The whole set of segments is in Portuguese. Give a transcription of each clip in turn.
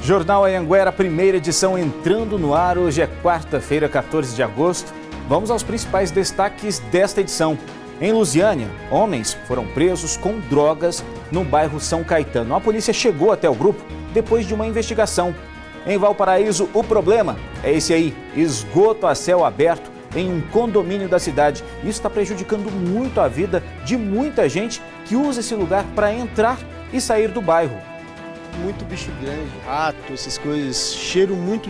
Jornal Anhanguera, primeira edição entrando no ar. Hoje é quarta-feira, 14 de agosto. Vamos aos principais destaques desta edição. Em Lusiânia, homens foram presos com drogas no bairro São Caetano. A polícia chegou até o grupo depois de uma investigação. Em Valparaíso, o problema é esse aí, esgoto a céu aberto em um condomínio da cidade. Isso está prejudicando muito a vida de muita gente que usa esse lugar para entrar e sair do bairro. Muito bicho grande, rato, essas coisas, cheiro muito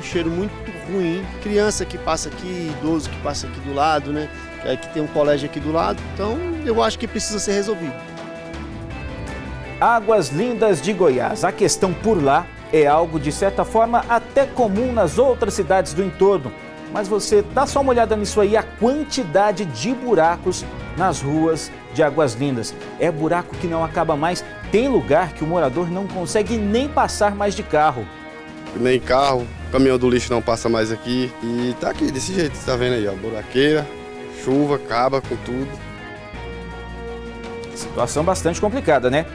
ruim. Criança que passa aqui, idoso que passa aqui do lado, né? Que tem um colégio aqui do lado, então eu acho que precisa ser resolvido. Águas Lindas de Goiás. A questão por lá é algo de certa forma até comum nas outras cidades do entorno. Mas você dá só uma olhada nisso aí, a quantidade de buracos nas ruas de Águas Lindas. É buraco que não acaba mais. Tem lugar que o morador não consegue nem passar mais de carro. Nem carro, caminhão do lixo não passa mais aqui. E tá aqui, desse jeito, você tá vendo aí, ó, buraqueira, chuva, acaba com tudo. Situação bastante complicada, né?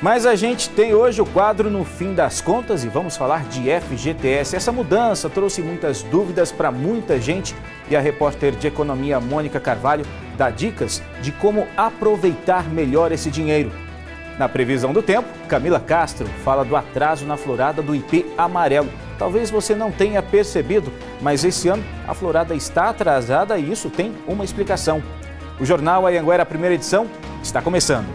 Mas a gente tem hoje o quadro No Fim das Contas e vamos falar de FGTS. Essa mudança trouxe muitas dúvidas para muita gente e a repórter de economia Mônica Carvalho dá dicas de como aproveitar melhor esse dinheiro. Na previsão do tempo, Camila Castro fala do atraso na florada do ipê amarelo. Talvez você não tenha percebido, mas esse ano a florada está atrasada e isso tem uma explicação. O Jornal Anhanguera, primeira edição, está começando.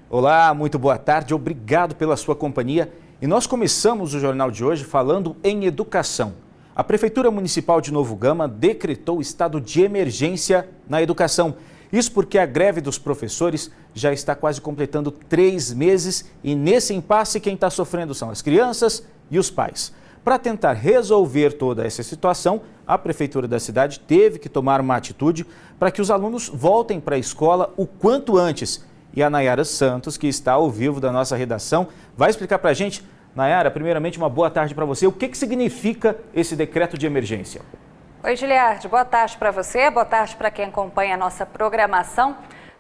Olá, muito boa tarde, obrigado pela sua companhia. E nós começamos o jornal de hoje falando em educação. A Prefeitura Municipal de Novo Gama decretou estado de emergência na educação. Isso porque a greve dos professores já está quase completando 3 meses e nesse impasse quem está sofrendo são as crianças e os pais. Para tentar resolver toda essa situação, a Prefeitura da cidade teve que tomar uma atitude para que os alunos voltem para a escola o quanto antes. E a Nayara Santos, que está ao vivo da nossa redação, vai explicar para a gente. Nayara, primeiramente, uma boa tarde para você. O que significa esse decreto de emergência? Oi, Giliardi. Boa tarde para você, boa tarde para quem acompanha a nossa programação.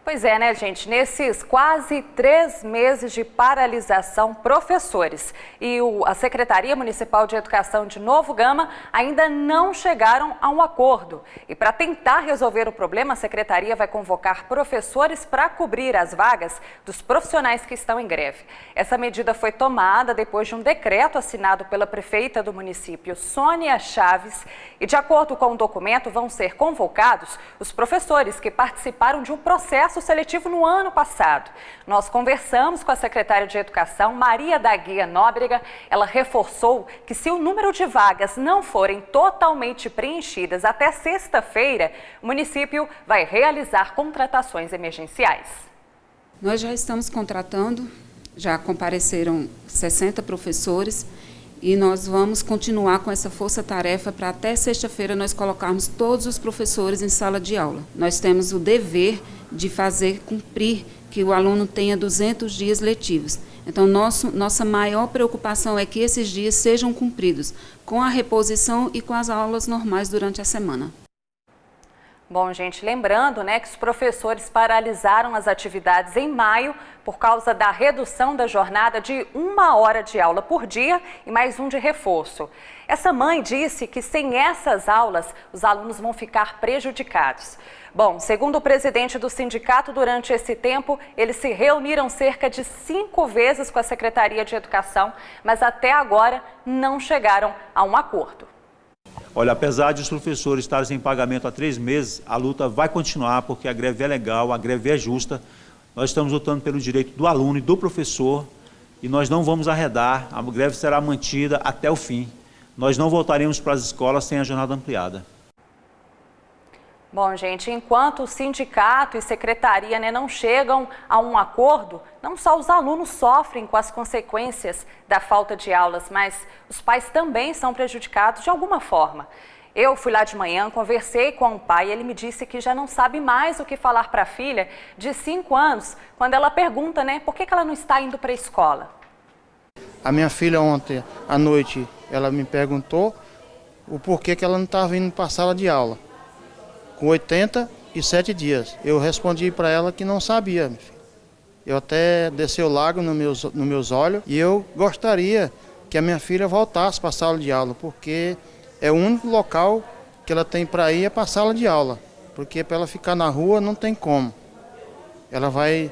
Pois é, né, gente? Nesses quase 3 meses de paralisação, professores e a Secretaria Municipal de Educação de Novo Gama ainda não chegaram a um acordo. E para tentar resolver o problema, a Secretaria vai convocar professores para cobrir as vagas dos profissionais que estão em greve. Essa medida foi tomada depois de um decreto assinado pela prefeita do município, Sônia Chaves, e de acordo com o documento vão ser convocados os professores que participaram de um processo seletivo no ano passado. Nós conversamos com a secretária de Educação, Maria da Guia Nóbrega. Ela reforçou que se o número de vagas não forem totalmente preenchidas até sexta-feira, o município vai realizar contratações emergenciais. Nós já estamos contratando, já compareceram 60 professores e nós vamos continuar com essa força-tarefa para até sexta-feira nós colocarmos todos os professores em sala de aula. Nós temos o dever de fazer cumprir que o aluno tenha 200 dias letivos. Então, nossa maior preocupação é que esses dias sejam cumpridos com a reposição e com as aulas normais durante a semana. Bom, gente, lembrando, né, que os professores paralisaram as atividades em maio por causa da redução da jornada de 1 hora de aula por dia e mais um de reforço. Essa mãe disse que sem essas aulas, os alunos vão ficar prejudicados. Bom, segundo o presidente do sindicato, durante esse tempo, eles se reuniram cerca de 5 vezes com a Secretaria de Educação, mas até agora não chegaram a um acordo. Olha, apesar de os professores estarem sem pagamento há 3 meses, a luta vai continuar porque a greve é legal, a greve é justa. Nós estamos lutando pelo direito do aluno e do professor e nós não vamos arredar, a greve será mantida até o fim. Nós não voltaremos para as escolas sem a jornada ampliada. Bom, gente, enquanto o sindicato e secretaria, né, não chegam a um acordo, não só os alunos sofrem com as consequências da falta de aulas, mas os pais também são prejudicados de alguma forma. Eu fui lá de manhã, conversei com um pai e ele me disse que já não sabe mais o que falar para a filha de 5 anos, quando ela pergunta, né, por que ela não está indo para a escola. A minha filha ontem à noite, ela me perguntou o porquê que ela não estava vindo para a sala de aula, com 87 dias. Eu respondi para ela que não sabia, meu filho. Eu até desceu lágrimas nos meus olhos e eu gostaria que a minha filha voltasse para a sala de aula, porque é o único local que ela tem para ir é para a sala de aula, porque para ela ficar na rua não tem como. Ela vai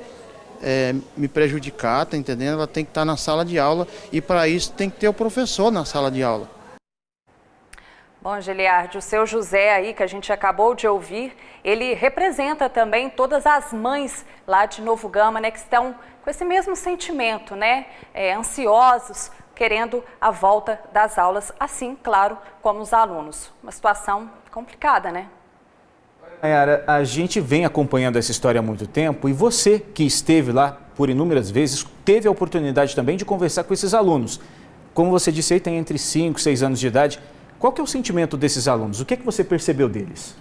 me prejudicar, tá entendendo? Ela tem que estar na sala de aula e para isso tem que ter o professor na sala de aula. Bom, Giliardi, o seu José aí, que a gente acabou de ouvir, ele representa também todas as mães lá de Novo Gama, né, que estão com esse mesmo sentimento, né, ansiosos, querendo a volta das aulas, assim, claro, como os alunos. Uma situação complicada, né? Nayara, a gente vem acompanhando essa história há muito tempo e você, que esteve lá por inúmeras vezes, teve a oportunidade também de conversar com esses alunos. Como você disse aí, tem entre 5 e 6 anos de idade. Qual que é o sentimento desses alunos? O que você percebeu deles?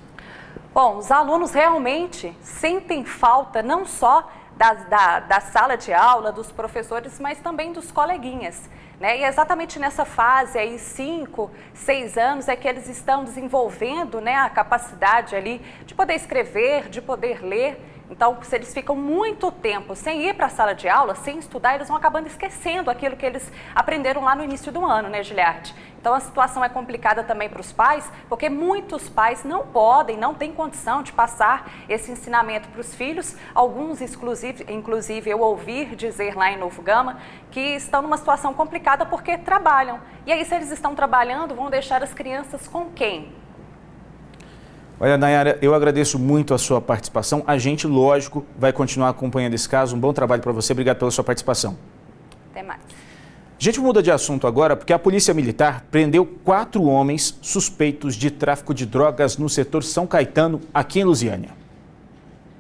Bom, os alunos realmente sentem falta não só da sala de aula, dos professores, mas também dos coleguinhas, né? E exatamente nessa fase aí, 5, 6 anos, é que eles estão desenvolvendo, né, a capacidade ali de poder escrever, de poder ler. Então, se eles ficam muito tempo sem ir para a sala de aula, sem estudar, eles vão acabando esquecendo aquilo que eles aprenderam lá no início do ano, né, Giliardi? Então, a situação é complicada também para os pais, porque muitos pais não podem, não têm condição de passar esse ensinamento para os filhos. Alguns, inclusive, eu ouvi dizer lá em Novo Gama, que estão numa situação complicada porque trabalham. E aí, se eles estão trabalhando, vão deixar as crianças com quem? Olha, Nayara, eu agradeço muito a sua participação. A gente, lógico, vai continuar acompanhando esse caso. Um bom trabalho para você. Obrigado pela sua participação. Até mais. A gente muda de assunto agora porque a Polícia Militar prendeu 4 homens suspeitos de tráfico de drogas no setor São Caetano, aqui em Lusiânia.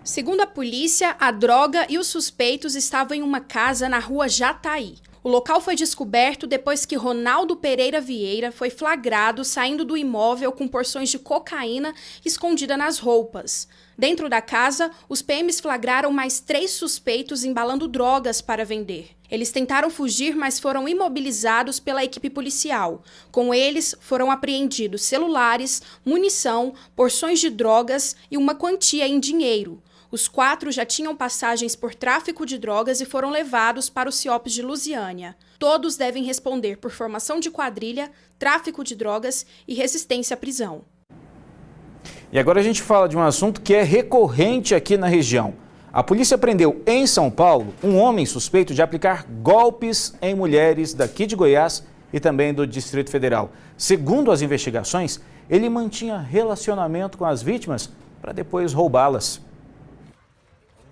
Segundo a polícia, a droga e os suspeitos estavam em uma casa na rua Jataí. O local foi descoberto depois que Ronaldo Pereira Vieira foi flagrado saindo do imóvel com porções de cocaína escondida nas roupas. Dentro da casa, os PMs flagraram mais 3 suspeitos embalando drogas para vender. Eles tentaram fugir, mas foram imobilizados pela equipe policial. Com eles, foram apreendidos celulares, munição, porções de drogas e uma quantia em dinheiro. Os 4 já tinham passagens por tráfico de drogas e foram levados para o CIOPS de Lusiânia. Todos devem responder por formação de quadrilha, tráfico de drogas e resistência à prisão. E agora a gente fala de um assunto que é recorrente aqui na região. A polícia prendeu em São Paulo um homem suspeito de aplicar golpes em mulheres daqui de Goiás e também do Distrito Federal. Segundo as investigações, ele mantinha relacionamento com as vítimas para depois roubá-las.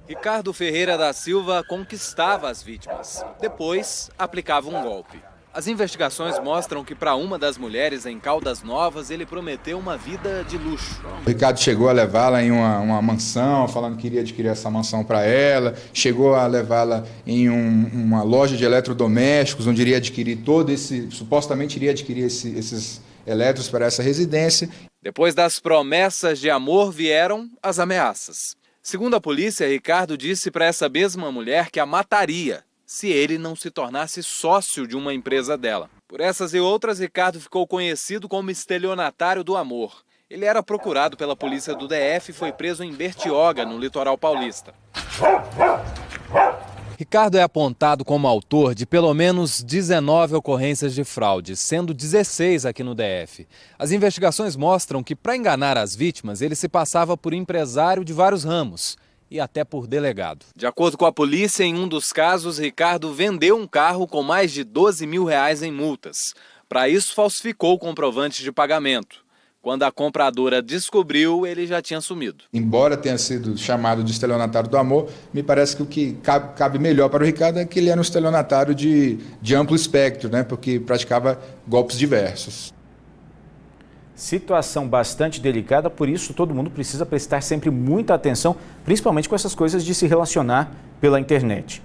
Ricardo Ferreira da Silva conquistava as vítimas, depois aplicava um golpe. As investigações mostram que para uma das mulheres em Caldas Novas ele prometeu uma vida de luxo. O Ricardo chegou a levá-la em uma mansão, falando que iria adquirir essa mansão para ela, chegou a levá-la em uma loja de eletrodomésticos, onde iria adquirir supostamente iria adquirir esses elétricos para essa residência. Depois das promessas de amor vieram as ameaças. Segundo a polícia, Ricardo disse para essa mesma mulher que a mataria se ele não se tornasse sócio de uma empresa dela. Por essas e outras, Ricardo ficou conhecido como estelionatário do amor. Ele era procurado pela polícia do DF e foi preso em Bertioga, no litoral paulista. Ricardo é apontado como autor de pelo menos 19 ocorrências de fraude, sendo 16 aqui no DF. As investigações mostram que, para enganar as vítimas, ele se passava por empresário de vários ramos e até por delegado. De acordo com a polícia, em um dos casos, Ricardo vendeu um carro com mais de R$12 mil em multas. Para isso, falsificou comprovantes de pagamento. Quando a compradora descobriu, ele já tinha sumido. Embora tenha sido chamado de estelionatário do amor, me parece que o que cabe melhor para o Ricardo é que ele era um estelionatário de amplo espectro, né? Porque praticava golpes diversos. Situação bastante delicada, por isso todo mundo precisa prestar sempre muita atenção, principalmente com essas coisas de se relacionar pela internet.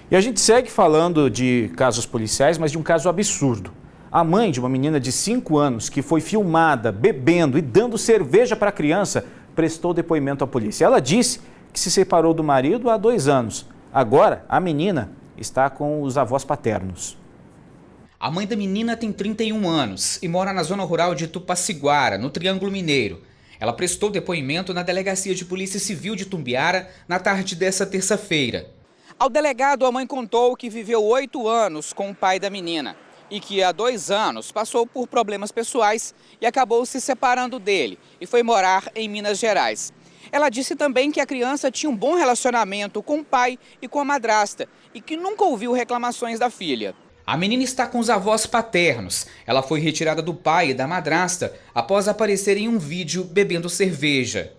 E a gente segue falando de casos policiais, mas de um caso absurdo. A mãe de uma menina de 5 anos que foi filmada bebendo e dando cerveja para a criança prestou depoimento à polícia. Ela disse que se separou do marido há 2 anos. Agora, a menina está com os avós paternos. A mãe da menina tem 31 anos e mora na zona rural de Tupaciguara, no Triângulo Mineiro. Ela prestou depoimento na Delegacia de Polícia Civil de Tumbiara na tarde dessa terça-feira. Ao delegado, a mãe contou que viveu 8 anos com o pai da menina e que há 2 anos passou por problemas pessoais e acabou se separando dele e foi morar em Minas Gerais. Ela disse também que a criança tinha um bom relacionamento com o pai e com a madrasta e que nunca ouviu reclamações da filha. A menina está com os avós paternos. Ela foi retirada do pai e da madrasta após aparecer em um vídeo bebendo cerveja.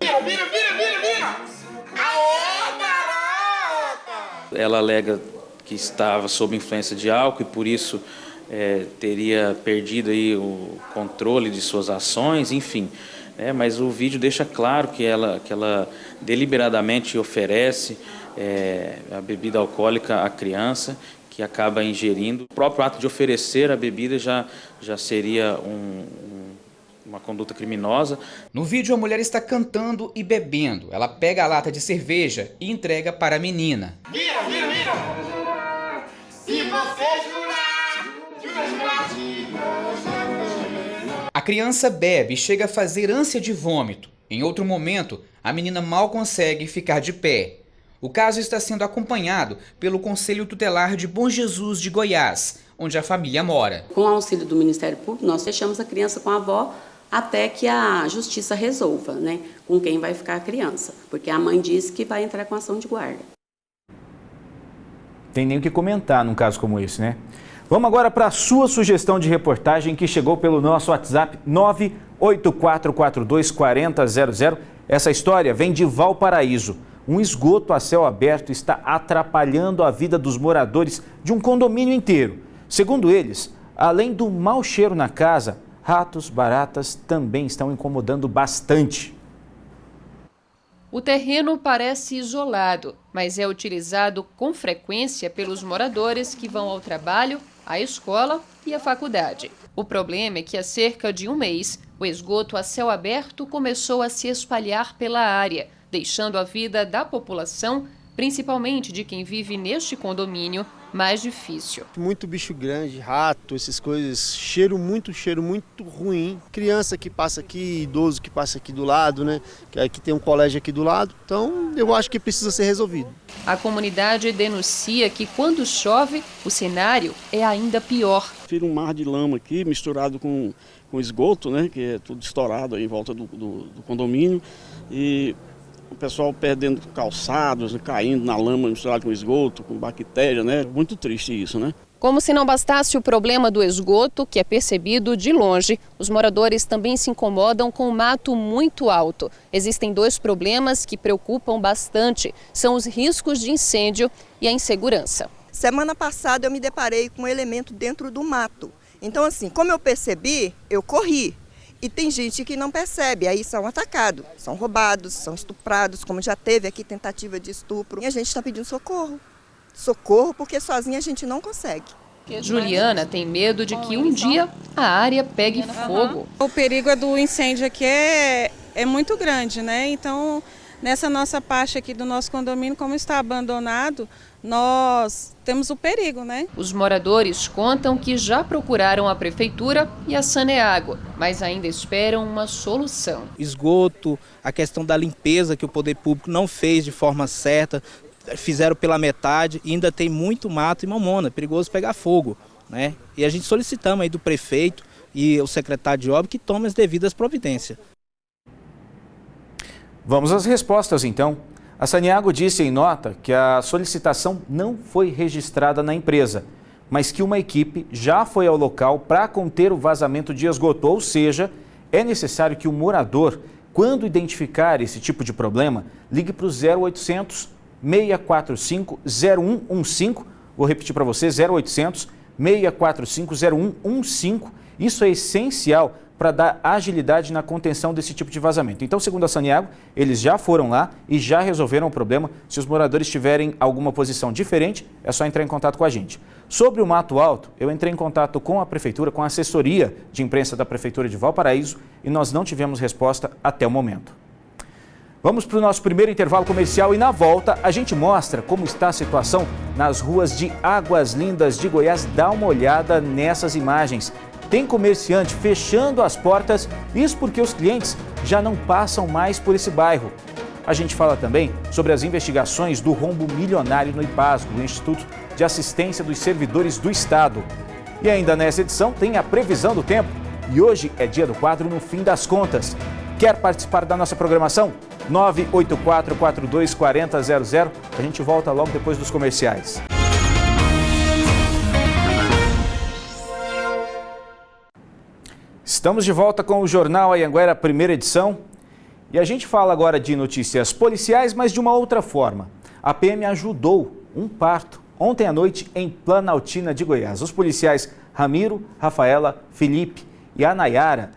Ela alega que estava sob influência de álcool e por isso teria perdido aí o controle de suas ações, enfim. Mas o vídeo deixa claro que ela deliberadamente oferece a bebida alcoólica à criança, que acaba ingerindo. O próprio ato de oferecer a bebida já seria uma conduta criminosa. No vídeo, a mulher está cantando e bebendo. Ela pega a lata de cerveja e entrega para a menina. Vira! Se você jurar A criança bebe e chega a fazer ânsia de vômito. Em outro momento, a menina mal consegue ficar de pé. O caso está sendo acompanhado pelo Conselho Tutelar de Bom Jesus de Goiás, onde a família mora. Com o auxílio do Ministério Público, nós deixamos a criança com a avó até que a justiça resolva, né, com quem vai ficar a criança, porque a mãe disse que vai entrar com ação de guarda. Tem nem o que comentar num caso como esse, né? Vamos agora para a sua sugestão de reportagem que chegou pelo nosso WhatsApp 984424000. Essa história vem de Valparaíso. Um esgoto a céu aberto está atrapalhando a vida dos moradores de um condomínio inteiro. Segundo eles, além do mau cheiro na casa, ratos, baratas também estão incomodando bastante. O terreno parece isolado, mas é utilizado com frequência pelos moradores que vão ao trabalho, à escola e à faculdade. O problema é que há cerca de um mês, o esgoto a céu aberto começou a se espalhar pela área, deixando a vida da população, principalmente de quem vive neste condomínio, mais difícil. Muito bicho grande, rato, essas coisas, cheiro muito ruim. Criança que passa aqui, idoso que passa aqui do lado, né? Que aqui tem um colégio aqui do lado, então eu acho que precisa ser resolvido. A comunidade denuncia que quando chove, o cenário é ainda pior. Vira um mar de lama aqui, misturado com esgoto, né? Que é tudo estourado aí em volta do condomínio. E o pessoal perdendo calçados, caindo na lama misturado com esgoto, com bactéria, né? Muito triste isso, né? Como se não bastasse o problema do esgoto, que é percebido de longe, os moradores também se incomodam com o mato muito alto. Existem 2 problemas que preocupam bastante, são os riscos de incêndio e a insegurança. Semana passada eu me deparei com um elemento dentro do mato. Então assim, como eu percebi, eu corri. E tem gente que não percebe, aí são atacados, são roubados, são estuprados, como já teve aqui tentativa de estupro. E a gente está pedindo socorro. Socorro porque sozinha a gente não consegue. Juliana tem medo de que um dia a área pegue fogo. O perigo do incêndio aqui é muito grande, né? Então, nessa nossa parte aqui do nosso condomínio, como está abandonado, nós temos o perigo, né? Os moradores contam que já procuraram a prefeitura e a Saneago, mas ainda esperam uma solução. Esgoto, a questão da limpeza que o poder público não fez de forma certa, fizeram pela metade e ainda tem muito mato e mamona, é perigoso pegar fogo, né? E a gente solicitamos aí do prefeito e o secretário de obra que tomem as devidas providências. Vamos às respostas então. A Saneago disse em nota que a solicitação não foi registrada na empresa, mas que uma equipe já foi ao local para conter o vazamento de esgoto, ou seja, é necessário que o morador, quando identificar esse tipo de problema, ligue para o 0800 645 0115, vou repetir para você, 0800 645 0115, isso é essencial para dar agilidade na contenção desse tipo de vazamento. Então, segundo a Saneago, eles já foram lá e já resolveram o problema. Se os moradores tiverem alguma posição diferente, é só entrar em contato com a gente. Sobre o mato alto, eu entrei em contato com a prefeitura, com a assessoria de imprensa da Prefeitura de Valparaíso e nós não tivemos resposta até o momento. Vamos para o nosso primeiro intervalo comercial e na volta a gente mostra como está a situação nas ruas de Águas Lindas de Goiás. Dá uma olhada nessas imagens. Tem comerciante fechando as portas, isso porque os clientes já não passam mais por esse bairro. A gente fala também sobre as investigações do rombo milionário no IPASGO, o Instituto de Assistência dos Servidores do Estado. E ainda nessa edição tem a previsão do tempo e hoje é dia do quadro No Fim das Contas. Quer participar da nossa programação? 984-42-4000. A gente volta logo depois dos comerciais. Estamos de volta com o Jornal Anhanguera, primeira edição. E a gente fala agora de notícias policiais, mas de uma outra forma. A PM ajudou um parto ontem à noite em Planaltina de Goiás. Os policiais Ramiro, Rafaela, Felipe e a Nayara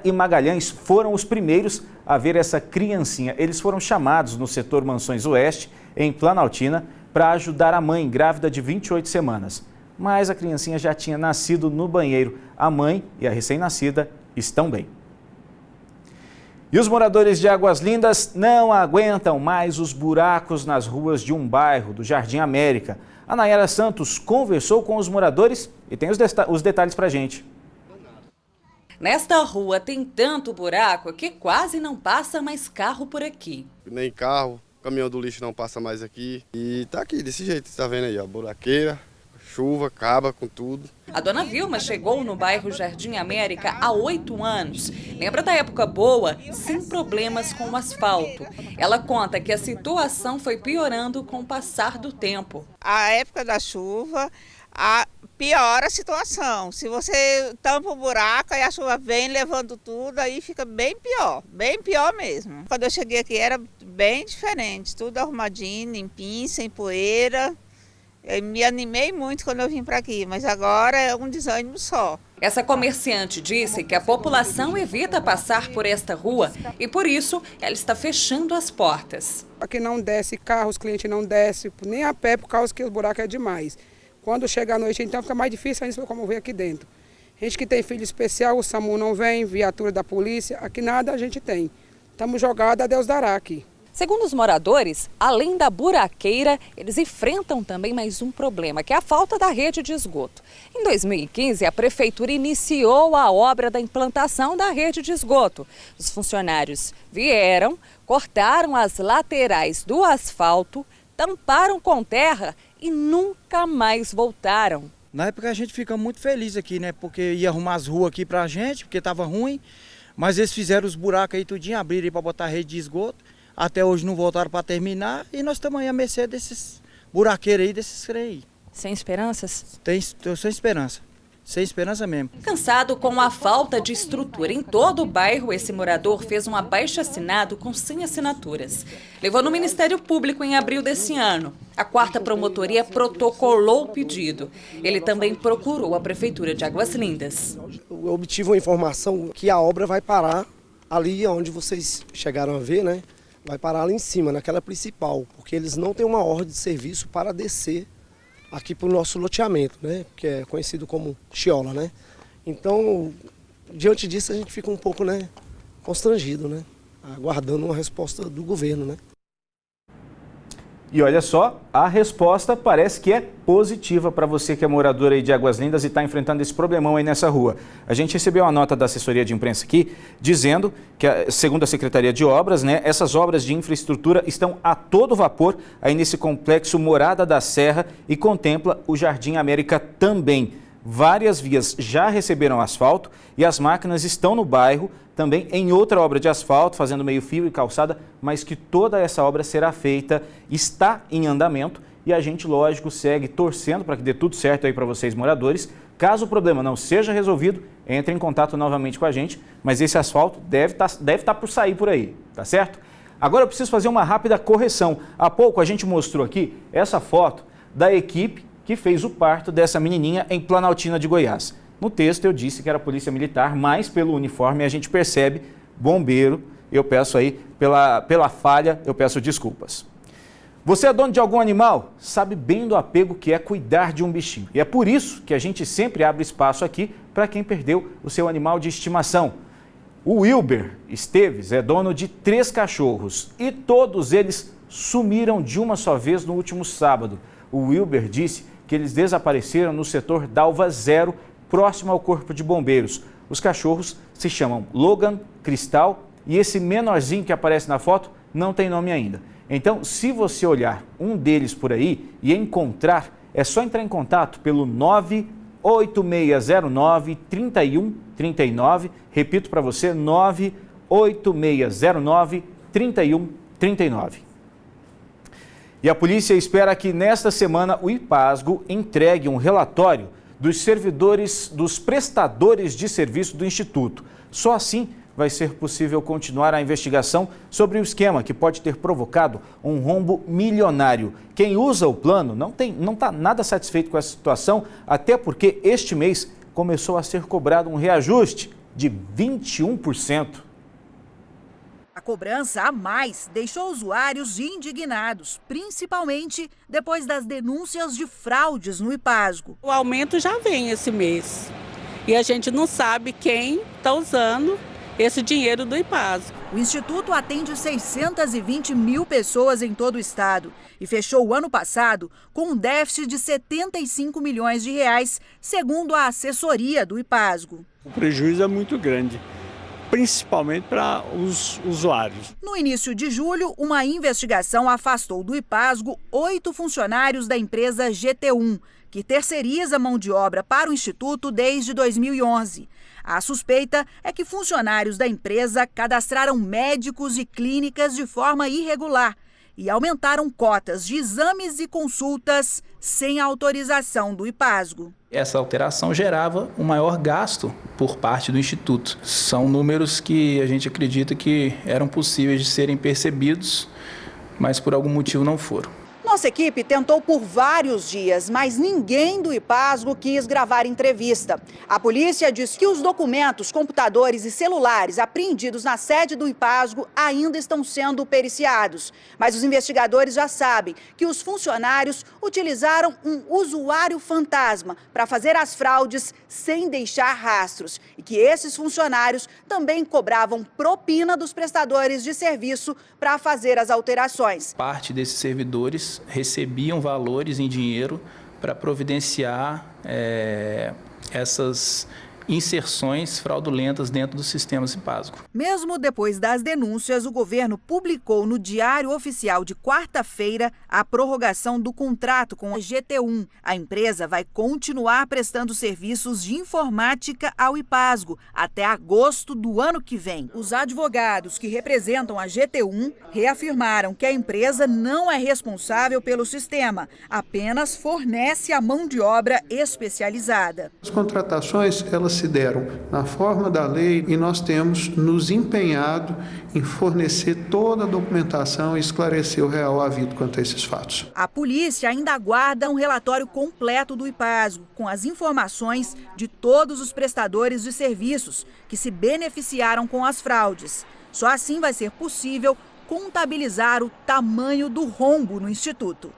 e Magalhães foram os primeiros a ver essa criancinha. Eles foram chamados no setor Mansões Oeste, em Planaltina, para ajudar a mãe grávida de 28 semanas. Mas a criancinha já tinha nascido no banheiro. A mãe e a recém-nascida estão bem. E os moradores de Águas Lindas não aguentam mais os buracos nas ruas de um bairro do Jardim América. A Nayara Santos conversou com os moradores e tem os detalhes para a gente. Nesta rua tem tanto buraco que quase não passa mais carro por aqui. Nem carro, caminhão do lixo não passa mais aqui. E tá aqui, desse jeito, você tá vendo aí, ó, buraqueira, chuva, acaba com tudo. A dona Vilma chegou no bairro Jardim América há 8 anos. Lembra da época boa, sem problemas com o asfalto. Ela conta que a situação foi piorando com o passar do tempo. A época da chuva, piora a situação. Se você tampa o buraco, aí a chuva vem levando tudo, aí fica bem pior mesmo. Quando eu cheguei aqui era bem diferente, tudo arrumadinho, limpinho, sem poeira. Eu me animei muito quando eu vim para aqui, mas agora é um desânimo só. Essa comerciante disse que a população evita passar por esta rua e por isso ela está fechando as portas. Aqui não desce carro, os clientes não descem nem a pé por causa que o buraco é demais. Quando chega a noite, então fica mais difícil ainda como ver aqui dentro. Gente que tem filho especial, o SAMU não vem, viatura da polícia, aqui nada a gente tem. Estamos jogados, a Deus dará aqui. Segundo os moradores, além da buraqueira, eles enfrentam também mais um problema, que é a falta da rede de esgoto. Em 2015, a prefeitura iniciou a obra da implantação da rede de esgoto. Os funcionários vieram, cortaram as laterais do asfalto, tamparam com terra e nunca mais voltaram. Na época a gente fica muito feliz aqui, né? Porque ia arrumar as ruas aqui pra gente, porque estava ruim. Mas eles fizeram os buracos aí tudinho, abriram para botar a rede de esgoto. Até hoje não voltaram para terminar e nós estamos aí à mercê desses buraqueiros aí, desses trem aí. Sem esperanças? Estou sem esperança. Sem esperança mesmo. Cansado com a falta de estrutura em todo o bairro, esse morador fez um abaixo-assinado com 100 assinaturas. Levou no Ministério Público em abril desse ano. A 4ª Promotoria protocolou o pedido. Ele também procurou a Prefeitura de Águas Lindas. Eu obtive uma informação que a obra vai parar ali onde vocês chegaram a ver, né? Vai parar ali em cima, naquela principal, porque eles não têm uma ordem de serviço para descer aqui para o nosso loteamento, né? Que é conhecido como Chiola, né? Então, diante disso, a gente fica um pouco, né, constrangido, né? Aguardando uma resposta do governo, né? E olha só, a resposta parece que é positiva para você que é morador aí de Águas Lindas e está enfrentando esse problemão aí nessa rua. A gente recebeu uma nota da assessoria de imprensa aqui, dizendo que, segundo a Secretaria de Obras, né, essas obras de infraestrutura estão a todo vapor aí nesse complexo Morada da Serra e contempla o Jardim América também. Várias vias já receberam asfalto e as máquinas estão no bairro, também em outra obra de asfalto, fazendo meio-fio e calçada, mas que toda essa obra será feita, está em andamento e a gente, lógico, segue torcendo para que dê tudo certo aí para vocês, moradores. Caso o problema não seja resolvido, entre em contato novamente com a gente, mas esse asfalto deve estar por sair por aí, tá certo? Agora eu preciso fazer uma rápida correção. Há pouco a gente mostrou aqui essa foto da equipe que fez o parto dessa menininha em Planaltina de Goiás. No texto eu disse que era polícia militar, mas pelo uniforme a gente percebe bombeiro. Eu peço aí, pela falha, eu peço desculpas. Você é dono de algum animal? Sabe bem do apego que é cuidar de um bichinho. E é por isso que a gente sempre abre espaço aqui para quem perdeu o seu animal de estimação. O Wilber Esteves é dono de 3 cachorros e todos eles sumiram de uma só vez no último sábado. O Wilber disse que eles desapareceram no setor Dalva Zero, próximo ao Corpo de Bombeiros. Os cachorros se chamam Logan, Cristal e esse menorzinho que aparece na foto não tem nome ainda. Então, se você olhar um deles por aí e encontrar, é só entrar em contato pelo 98609-3139. Repito para você, 98609-3139. E a polícia espera que nesta semana o IPASGO entregue um relatório dos servidores, dos prestadores de serviço do Instituto. Só assim vai ser possível continuar a investigação sobre o esquema que pode ter provocado um rombo milionário. Quem usa o plano não está nada satisfeito com essa situação, até porque este mês começou a ser cobrado um reajuste de 21%. A cobrança a mais deixou usuários indignados, principalmente depois das denúncias de fraudes no IPASGO. O aumento já vem esse mês e a gente não sabe quem está usando esse dinheiro do IPASGO. O Instituto atende 620 mil pessoas em todo o estado e fechou o ano passado com um déficit de 75 milhões de reais, segundo a assessoria do IPASGO. O prejuízo é muito grande, principalmente para os usuários. No início de julho, uma investigação afastou do IPASGO 8 funcionários da empresa GT1, que terceiriza mão de obra para o Instituto desde 2011. A suspeita é que funcionários da empresa cadastraram médicos e clínicas de forma irregular e aumentaram cotas de exames e consultas sem autorização do IPASGO. Essa alteração gerava um maior gasto por parte do Instituto. São números que a gente acredita que eram possíveis de serem percebidos, mas por algum motivo não foram. Nossa equipe tentou por vários dias, mas ninguém do IPASGO quis gravar entrevista. A polícia diz que os documentos, computadores e celulares apreendidos na sede do IPASGO ainda estão sendo periciados. Mas os investigadores já sabem que os funcionários utilizaram um usuário fantasma para fazer as fraudes sem deixar rastros. E que esses funcionários também cobravam propina dos prestadores de serviço para fazer as alterações. Parte desses servidores recebiam valores em dinheiro para providenciar essas inserções fraudulentas dentro dos sistemas IPASGO. Mesmo depois das denúncias, o governo publicou no Diário Oficial de quarta-feira a prorrogação do contrato com a GT1. A empresa vai continuar prestando serviços de informática ao IPASGO até agosto do ano que vem. Os advogados que representam a GT1 reafirmaram que a empresa não é responsável pelo sistema, apenas fornece a mão de obra especializada. As contratações, elas se deram na forma da lei e nós temos nos empenhado em fornecer toda a documentação e esclarecer o real havido quanto a esses fatos. A polícia ainda aguarda um relatório completo do IPASGO, com as informações de todos os prestadores de serviços que se beneficiaram com as fraudes. Só assim vai ser possível contabilizar o tamanho do rombo no Instituto.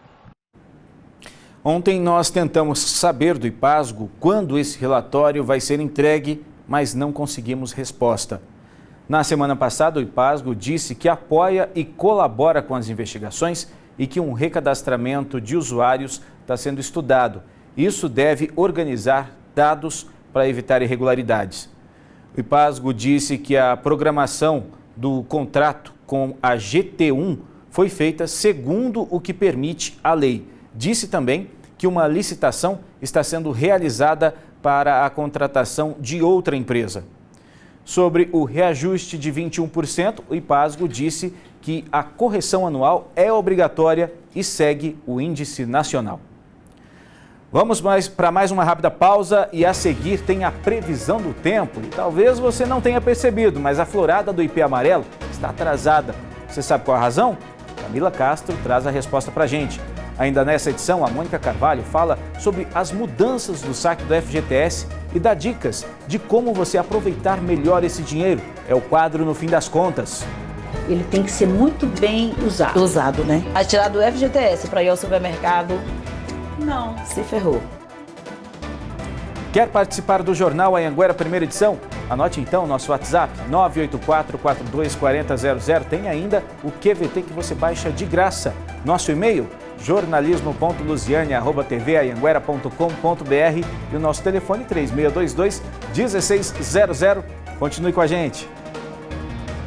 Ontem nós tentamos saber do IPASGO quando esse relatório vai ser entregue, mas não conseguimos resposta. Na semana passada, o IPASGO disse que apoia e colabora com as investigações e que um recadastramento de usuários está sendo estudado. Isso deve organizar dados para evitar irregularidades. O IPASGO disse que a programação do contrato com a GT1 foi feita segundo o que permite a lei. Disse também que uma licitação está sendo realizada para a contratação de outra empresa. Sobre o reajuste de 21%, o IPASGO disse que a correção anual é obrigatória e segue o índice nacional. Vamos para mais uma rápida pausa e a seguir tem a previsão do tempo. E talvez você não tenha percebido, mas a florada do ipê amarelo está atrasada. Você sabe qual a razão? Camila Castro traz a resposta para a gente. Ainda nessa edição, a Mônica Carvalho fala sobre as mudanças do saque do FGTS e dá dicas de como você aproveitar melhor esse dinheiro. É o quadro No Fim das Contas. Ele tem que ser muito bem usado. Usado, né? A tirar do FGTS para ir ao supermercado, não, se ferrou. Quer participar do Jornal Anhanguera, primeira edição? Anote então o nosso WhatsApp, 984-424000. Tem ainda o QVT que você baixa de graça. Nosso e-mail, jornalismo.luziane@tvanhanguera.com.br e o nosso telefone 3622-1600. Continue com a gente.